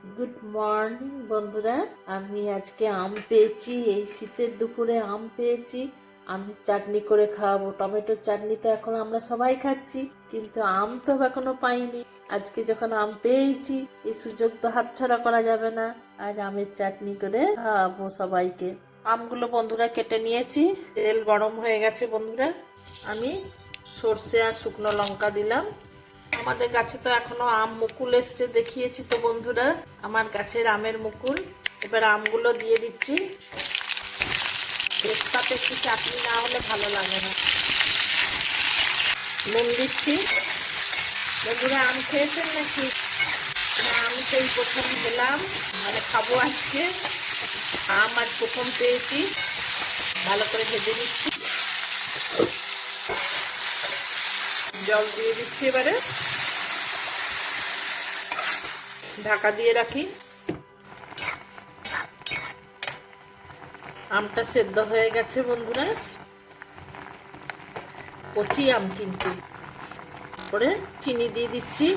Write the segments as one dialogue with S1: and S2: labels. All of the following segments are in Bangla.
S1: গুড মর্নিং বন্ধুরা। আমি আজকে আম পেয়েছি, এই শীতের দুপুরে আম পেয়েছি। আমি চাটনি করে খাওয়াবো। টমেটোর চাটনি তো এখন আমরা সবাই খাচ্ছি, কিন্তু আম তো এখনো পাইনি। আজকে যখন আম পেয়েছি, এই সুযোগ তো হাতছাড়া করা যাবে না। আজ আমের চাটনি করে খাওয়াবো সবাইকে। আমগুলো বন্ধুরা কেটে নিয়েছি, তেল গরম হয়ে গেছে বন্ধুরা। আমি সর্ষে আর শুকনো লঙ্কা দিলাম। আমাদের গাছে তো এখনো আম মুকুল এসছে, দেখিয়েছি তো বন্ধুরা আমার গাছের আমের মুকুল। এবার আমগুলো দিয়ে দিচ্ছি। এর সাথে একটু চাটনি না হলে ভালো লাগে না। নুন দিচ্ছি। বন্ধুরা আম খেয়েছেন নাকি? হ্যাঁ, আমি সেই প্রথম খেলাম, মানে খাবো আজকে। আম আজ প্রথম পেয়েছি। ভালো করে ভেজে নিচ্ছি। জল দিয়ে দিচ্ছি। এবারে ঢাকা দিয়ে রাখি। আমটা সেদ্ধ হয়ে গেছে বন্ধুরা। কচি আম কিন্তু। করে চিনি দিয়ে দিচ্ছি।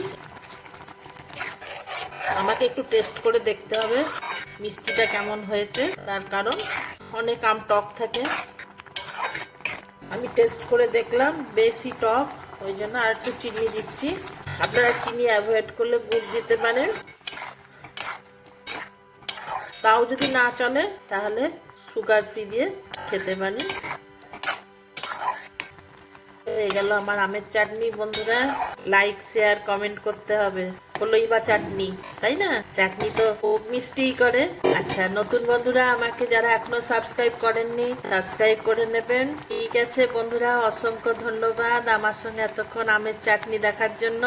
S1: আমাকে একটু টেস্ট করে দেখতে হবে মিষ্টিটা কেমন হয়েছে, তার কারণ অনেক আম টক থাকে। আমি টেস্ট করে দেখলাম বেশি টক, ওই জন্য আর একটু চিনি দিচ্ছি। আপনারা চিনি অ্যাভয়েড করলে গুড় দিতে পারেন। তাও যদি না চলে তাহলে সুগার ফ্রি দিয়ে খেতে পারেন। হয়ে গেল আমার আমের চাটনি বন্ধুরা। লাইক শেয়ার কমেন্ট করতে হবে। হলোই বা চাটনি, তাই না? চাটনি তো খুব মিষ্টি করে। আচ্ছা, নতুন বন্ধুরা আমাকে যারা এখনো সাবস্ক্রাইব করেননি, সাবস্ক্রাইব করে নেবেন। ঠিক আছে বন্ধুরা, অসংখ্য ধন্যবাদ আমার সঙ্গে এতক্ষণ আমের চাটনি দেখার জন্য।